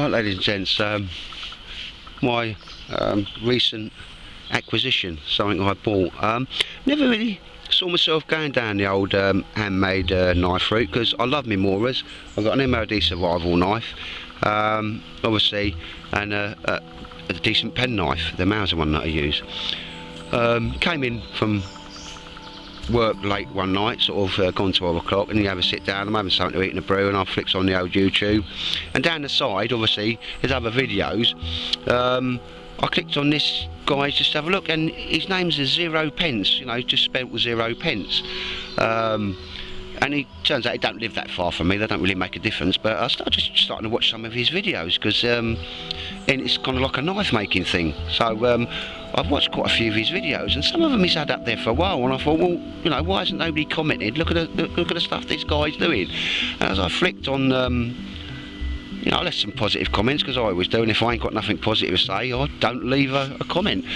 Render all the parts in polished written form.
Right, ladies and gents, my recent acquisition, something I bought. Never really saw myself going down the old handmade knife route, because I love my Moras. I've got an MOD survival knife, obviously, and a decent pen knife, the Mauser one that I use. Came in from work late one night, sort of gone 12 o'clock, and you have a sit down. I'm having something to eat and a brew, and I flicked on the old YouTube, and down the side, obviously, there's other videos. I clicked on this guy just to have a look, and his name's Zero Pence, you know, just spelled with 0 pence. And he turns out he don't live that far from me. They don't really make a difference, but I started just starting to watch some of his videos, because and it's kind of like a knife making thing. So I've watched quite a few of his videos, and some of them he's had up there for a while, and I thought, well, you know, why hasn't nobody commented? Look at the stuff this guy's doing. And as I flicked on, you know, I left some positive comments, because I always do, and if I ain't got nothing positive to say, I don't leave a comment.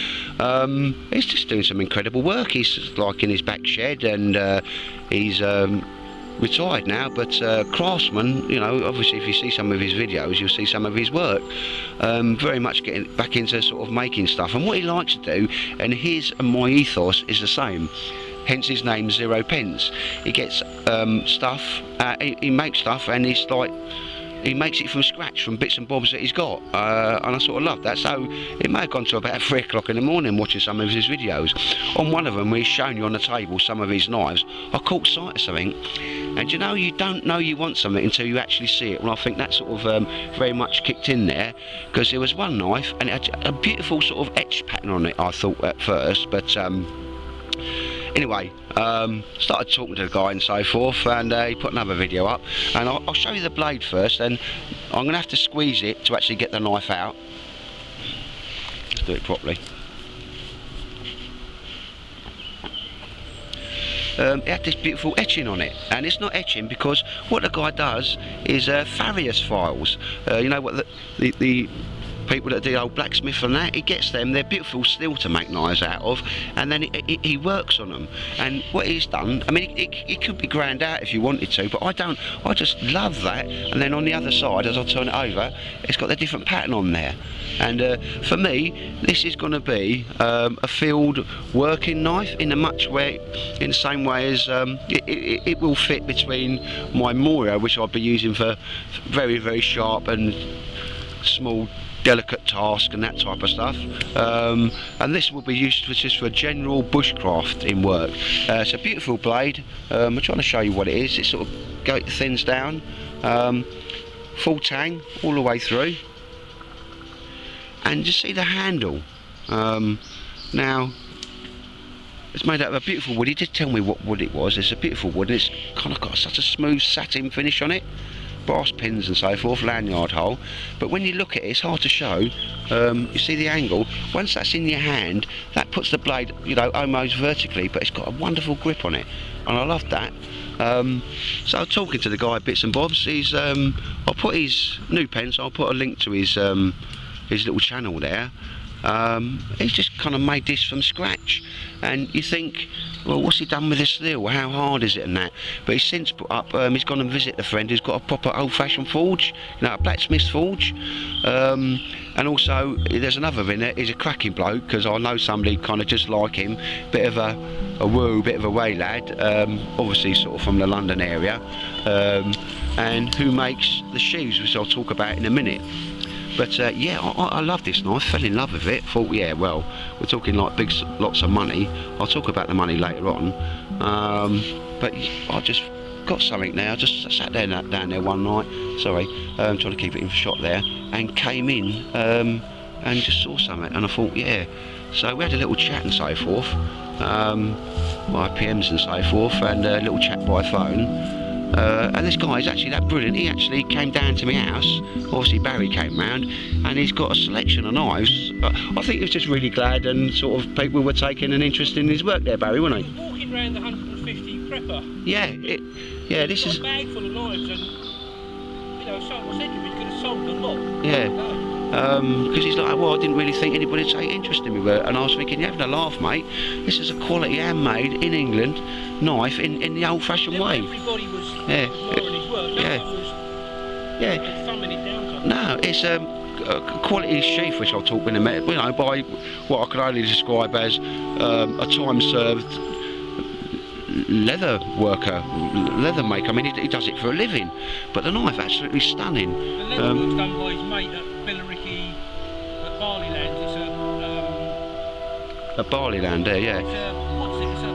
He's just doing some incredible work. He's like in his back shed, and he's retired now, but craftsman, you know, obviously if you see some of his videos, you'll see some of his work. Very much getting back into sort of making stuff, and what he likes to do, and his and my ethos is the same, hence his name 0 pence. He gets stuff, he makes stuff, and he's like, he makes it from scratch, from bits and bobs that he's got, and I sort of love that. So it may have gone to about 3 o'clock in the morning watching some of his videos. On one of them, where he's showing you on the table some of his knives, I caught sight of something, and you know, you don't know you want something until you actually see it. Well, I think that sort of very much kicked in there, because there was one knife, and it had a beautiful sort of etch pattern on it, I thought at first, but anyway, started talking to the guy and so forth, and he put another video up, and I'll show you the blade first, and I'm going to have to squeeze it to actually get the knife out. Let's do it properly. It had this beautiful etching on it, and it's not etching because what the guy does is Farius files. You know what the people that do old blacksmith and that, he gets them, they're beautiful steel to make knives out of, and then he works on them. And what he's done, I mean, it could be ground out if you wanted to, but I don't. I just love that. And then on the other side, as I turn it over, it's got a different pattern on there. And for me, this is going to be a field working knife in the same way as it will fit between my Mora, which I'll be using for very, very sharp and small delicate task and that type of stuff, and this will be used just for general bushcraft in work. It's a beautiful blade. I'm trying to show you what it is. It sort of thins down, full tang all the way through, and you see the handle. Now it's made out of a beautiful wood. He did tell me what wood it was. It's a beautiful wood, and it's kind of got such a smooth satin finish on it, brass pins and so forth, lanyard hole. But when you look at it, it's hard to show. You see the angle. Once that's in your hand, that puts the blade, you know, almost vertically, but it's got a wonderful grip on it, and I love that. So talking to the guy bits and bobs, he's I'll put his new pens, I'll put a link to his little channel there. He's just kind of made this from scratch, and you think, well, what's he done with this steel? How hard is it and that? But he's since put up, he's gone and visited a friend who's got a proper old-fashioned forge, you know, a blacksmith's forge, and also there's another in it. He's a cracking bloke, because I know somebody kind of just like him, bit of a woo, bit of a way lad, obviously sort of from the London area, and who makes the sheaves, which I'll talk about in a minute. But yeah, I love this knife, fell in love with it, thought, yeah, well, we're talking like big lots of money. I'll talk about the money later on, but I just got something now. I just sat there down there one night, sorry, trying to keep it in shot there, and came in and just saw something, and I thought, yeah. So we had a little chat and so forth, by PMs and so forth, and a little chat by phone. And this guy is actually that brilliant. He actually came down to my house. Obviously Barry came round, and he's got a selection of knives. I think he was just really glad, and sort of people were taking an interest in his work there, Barry, weren't they? Walking around the 150 prepper. Yeah, this is a bag full of knives, and you know, so I said you could have sold a lot. Yeah. Because he's like, well, I didn't really think anybody would take interest in me with it, and I was thinking, you're having a laugh, mate. This is a quality handmade in England knife in the old-fashioned way. Everybody was admiring his work. No one was thumbing it down. No, it's a quality sheath, which I'll talk in a minute. You know, by what I can only describe as a time-served leather worker, leather maker. I mean, he does it for a living. But the knife, absolutely stunning. The leather work's done by his mate at Billericay at Barleyland. It's a Barleyland there, yeah. It's what's it? It's a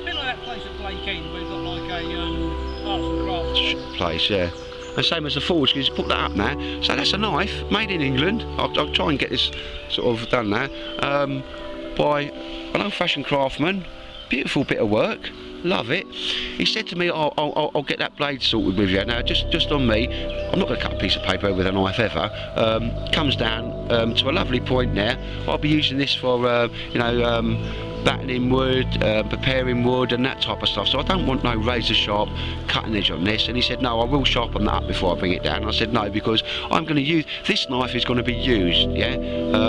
bit like that place at Blake End where they've got like a arts and crafts place, yeah. And same as the forge, because you put that up now. So that's a knife made in England. I'll try and get this sort of done now by an old-fashioned craftsman. Beautiful bit of work. Love it. He said to me, I'll get that blade sorted with you. Now, just on me, I'm not going to cut a piece of paper with a knife ever. Comes down to a lovely point there. I'll be using this for, you know, battening wood, preparing wood and that type of stuff, so I don't want no razor sharp cutting edge on this. And he said, no, I will sharpen that up before I bring it down. I said, no, because I'm going to use, this knife is going to be used, yeah,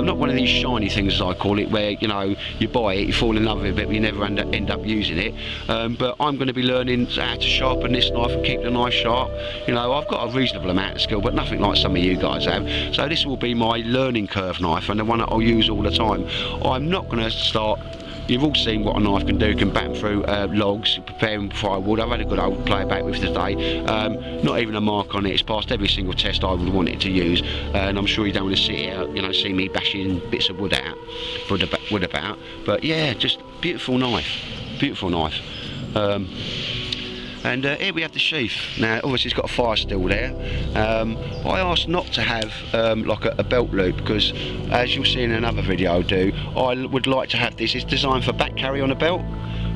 not one of these shiny things as I call it, where, you know, you buy it, you fall in love with it, but you never end up using it. But I'm going to be learning how to sharpen this knife and keep the knife sharp. You know, I've got a reasonable amount of skill, but nothing like some of you guys have. So this will be my learning curve knife, and the one that I'll use all the time. I'm not going to start. You've all seen what a knife can do. It can batten through logs, preparing firewood. I've had a good old play about with today. Not even a mark on it. It's passed every single test I would want it to use. And I'm sure you don't want to see it, you know, see me bashing bits of wood about. But yeah, just beautiful knife. Beautiful knife. And here we have the sheath. Now, obviously it's got a fire steel there. I asked not to have like a belt loop, because as you'll see in another video I do, I would like to have this. It's designed for back carry on a belt,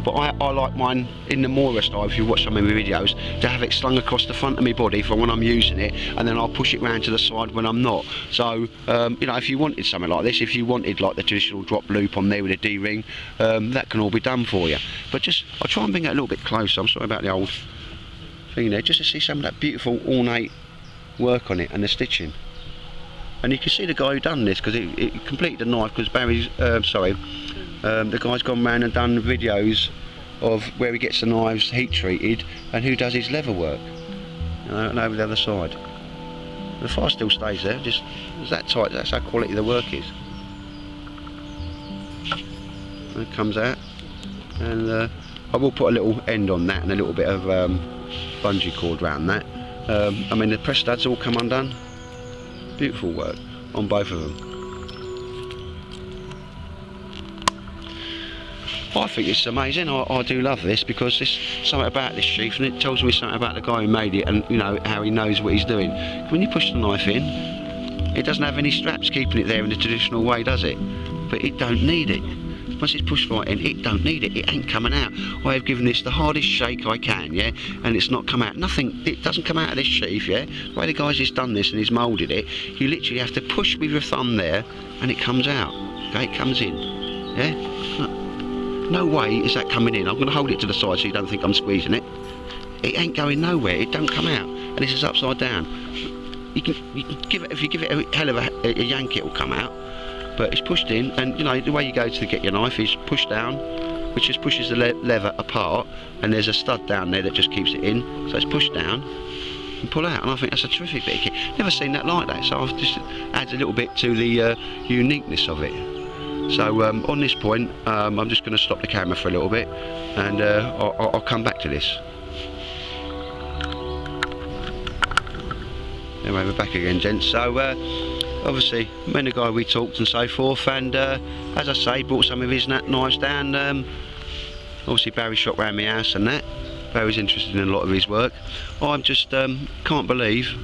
but I like mine in the Mora style, if you watch some of my videos, to have it slung across the front of my body for when I'm using it, and then I'll push it round to the side when I'm not. So, you know, if you wanted something like this, if you wanted like the traditional drop loop on there with a D-ring, that can all be done for you. But just, I'll try and bring it a little bit closer. I'm sorry about the old thing there, just to see some of that beautiful ornate work on it and the stitching. And you can see the guy who done this, because it completed the knife, because Barry's, the guy's gone round and done videos of where he gets the knives heat treated and who does his leather work, you know, and over the other side. The fire still stays there, just it's that tight. That's how quality the work is. And it comes out, and I will put a little end on that and a little bit of bungee cord around that. I mean, the press studs all come undone. Beautiful work on both of them. I think it's amazing. I do love this, because there's something about this sheath, and it tells me something about the guy who made it, and you know how he knows what he's doing. When you push the knife in, it doesn't have any straps keeping it there in the traditional way, does it? But it don't need it. Once it's pushed right in, it don't need it. It ain't coming out. I have given this the hardest shake I can, yeah, and it's not come out. Nothing. It doesn't come out of this sheath, yeah. The way the guy's just done this and he's moulded it, you literally have to push with your thumb there, and it comes out. Okay, it comes in. Yeah. Look. No way is that coming in. I'm going to hold it to the side so you don't think I'm squeezing it. It ain't going nowhere. It don't come out, and this is upside down. You can give it, if you give it a hell of a yank, it will come out. But it's pushed in, and you know the way you go to get your knife is push down, which just pushes the leather apart, and there's a stud down there that just keeps it in. So it's pushed down and pull out, and I think that's a terrific bit of kit. Never seen that like that, so I've just adds a little bit to the uniqueness of it. So on this point, I'm just going to stop the camera for a little bit, and I'll come back to this. Anyway, we're back again, gents. So obviously, me and the guy, we talked and so forth, and as I say, brought some of his knives down. Obviously, Barry shot round my house and that. Barry's interested in a lot of his work. I'm just can't believe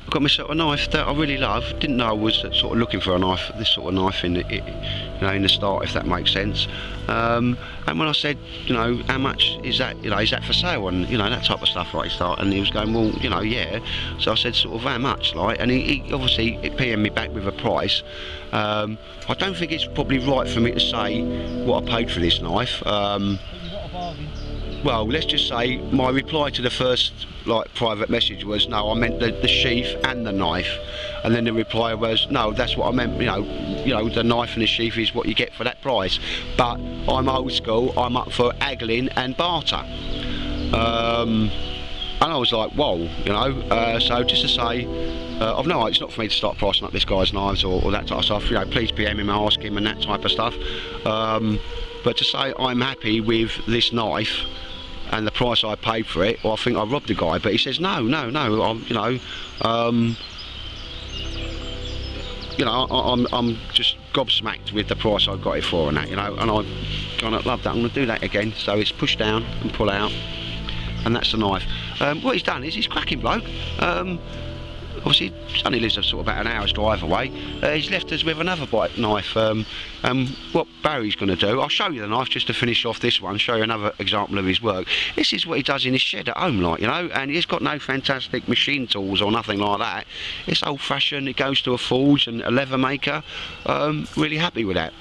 I got myself a knife that I really love. Didn't know I was sort of looking for a knife, this sort of knife in the start, if that makes sense. And when I said, you know, how much is that? You know, is that for sale? And you know, that type of stuff, right? Start, and he was going, well, you know, yeah. So I said, sort of, how much, like? And he obviously PM'd me back with a price. I don't think it's probably right for me to say what I paid for this knife. Well, let's just say my reply to the first private message was, no, I meant the sheath and the knife, and then the reply was, no, that's what I meant. You know, the knife and the sheath is what you get for that price. But I'm old school. I'm up for haggling and barter. And I was like, whoa, you know. So just to say, I've no, it's not for me to start pricing up this guy's knives or that type of stuff. You know, please PM him, ask him, and that type of stuff. But to say I'm happy with this knife and the price I paid for it, or I think I robbed the guy. But he says no, I'm, I'm just gobsmacked with the price I got it for and that, you know, and I kind of love that. I'm going to do that again. So it's push down and pull out, and that's the knife. What he's done is he's cracking bloke. Obviously, he only lives a sort of about an hour's drive away. He's left us with another bite knife. What Barry's going to do, I'll show you the knife just to finish off this one, show you another example of his work. This is what he does in his shed at home, like, you know, and he's got no fantastic machine tools or nothing like that. It's old-fashioned. It goes to a forge and a leather maker. Really happy with that.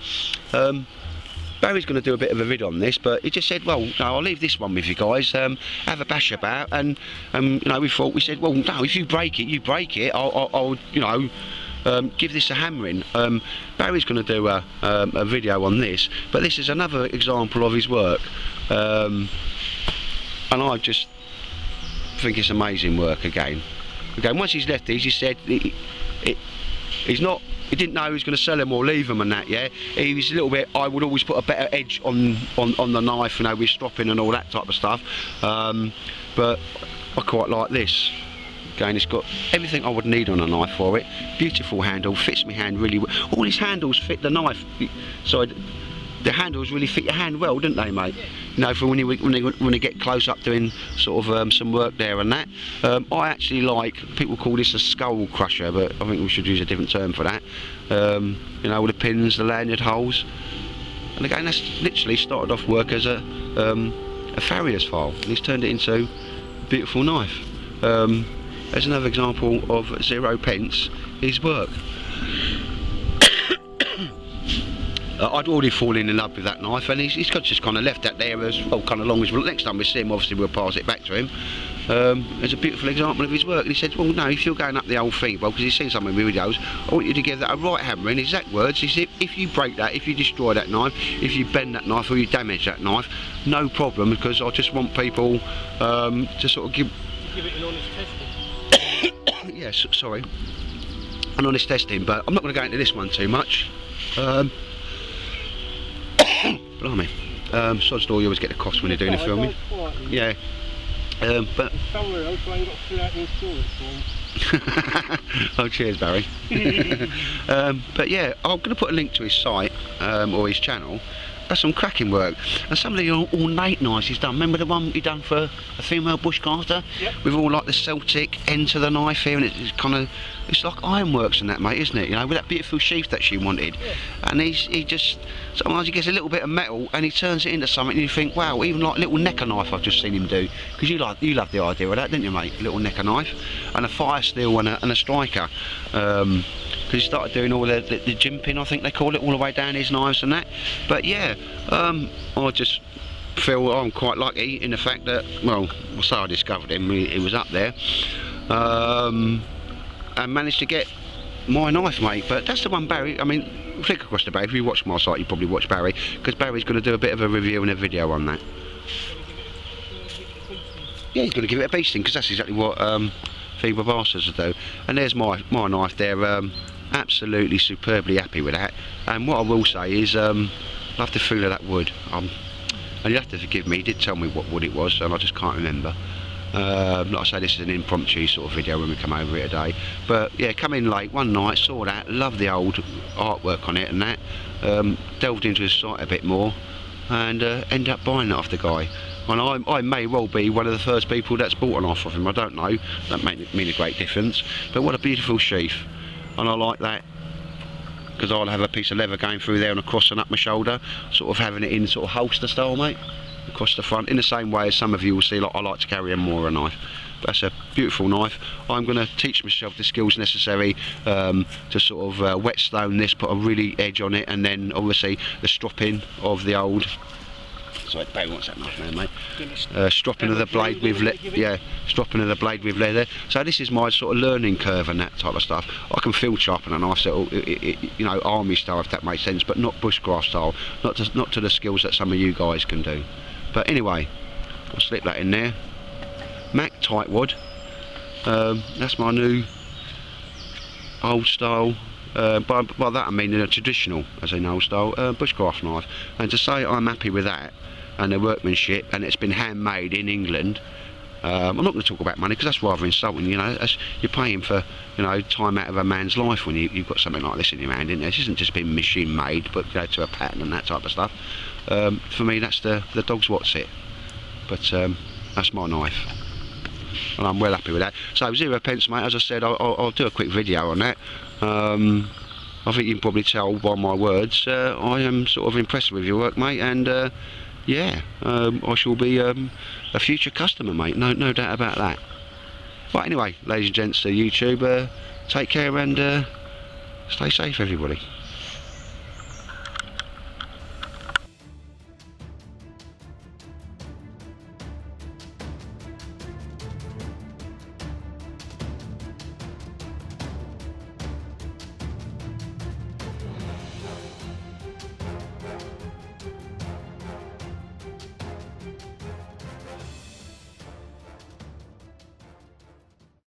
Barry's going to do a bit of a vid on this, but he just said, well, no, I'll leave this one with you guys, have a bash about, and you know, we said, well, no, if you break it, you break it. I'll you know, give this a hammering. Barry's going to do a video on this, but this is another example of his work, and I just think it's amazing work again. Once he's left these, he said he's not. He didn't know he was going to sell them or leave them and that, yeah. He was a little bit, I would always put a better edge on the knife, you know, with stropping and all that type of stuff. But I quite like this. Again, it's got everything I would need on a knife for it. Beautiful handle, fits my hand really well. All these handles fit the knife. So the handles really fit your hand well, didn't they, mate? You know, for when you get close up doing sort of some work there and that. I actually like, people call this a skull crusher, but I think we should use a different term for that. You know, all the pins, the lanyard holes, and again, that's literally started off work as a farrier's file, and he's turned it into a beautiful knife. There's another example of 0 pence his work. I'd already fallen in love with that knife, and he's just kind of left that there as well, kind of long as well. Next time we see him, obviously we'll pass it back to him. There's a beautiful example of his work, and he said, well, no, if you're going up the old thing, well, because he's seen some of my videos, I want you to give that a right hammer. In exact words, he said, if you break that, if you destroy that knife, if you bend that knife or you damage that knife, no problem, because I just want people to sort of give it an honest testing. Yes, sorry, an honest testing, but I'm not going to go into this one too much. Blimey. Sod's law, you always get the cost when you're doing a filming. Yeah. But somewhere else I ain't got to fill out the insurance form. Oh, cheers, Barry. But yeah, I'm going to put a link to his site or his channel. That's some cracking work, and some of the ornate knives he's done. Remember the one he done for a female bushcaster? Yep. With all like the Celtic end to the knife here, and it's kind of, it's like ironworks and that, mate, isn't it? You know, with that beautiful sheath that she wanted. Yeah. And he just, sometimes he gets a little bit of metal and he turns it into something, and you think, wow, even like a little necker knife I've just seen him do, because you love the idea of that, didn't you, mate? A little necker knife and a fire steel and a striker. Because he started doing all the jimping, I think they call it, all the way down his knives and that. But yeah, I just feel I'm quite lucky in the fact that, well, I'll say I discovered him, he was up there, and managed to get my knife, mate. But that's the one Barry, I mean, flick across the Barry, if you watch my site you probably watch Barry, because Barry's going to do a bit of a review and a video on that. Yeah, he's going to give it a beasting, because that's exactly what feeble bastards will do. And there's my knife there. Absolutely superbly happy with that. And what I will say is, love the feel of that wood. And you have to forgive me, he did tell me what wood it was, and I just can't remember. Like I say, this is an impromptu sort of video when we come over here today. But yeah, come in late one night, saw that, loved the old artwork on it and that. Delved into his site a bit more, and ended up buying it off the guy. And I may well be one of the first people that's bought an knife off him, I don't know. That may mean a great difference. But what a beautiful sheath. And I like that, because I'll have a piece of leather going through there and across and up my shoulder, sort of having it in sort of holster style, mate, across the front, in the same way as some of you will see, like I like to carry a Mora knife. But that's a beautiful knife. I'm going to teach myself the skills necessary to sort of whetstone this, put a really edge on it, and then obviously the stropping of the old, sorry, Barry wants that knife now, mate. Stropping of the blade with stropping of the blade with leather. So this is my sort of learning curve and that type of stuff. I can field sharpen a knife, so you know, army style, if that makes sense, but not bushcraft style. Not to the skills that some of you guys can do. But anyway, I'll slip that in there. Mac tightwad. That's my new old style, by that I mean a traditional, as in old style, bushcraft knife. And to say I'm happy with that and the workmanship, and it's been handmade in England. I'm not going to talk about money because that's rather insulting. You know, you're paying for, you know, time out of a man's life when you've got something like this in your hand. Isn't it? This isn't just been machine made, but you know, to a pattern and that type of stuff. For me, that's the dog's what's it. But that's my knife, and I'm well happy with that. So 0 pence, mate. As I said, I'll do a quick video on that. I think you can probably tell by my words. I am sort of impressed with your work, mate, and yeah, I shall be a future customer, mate. No doubt about that. But anyway, ladies and gents, YouTube, take care and stay safe, everybody.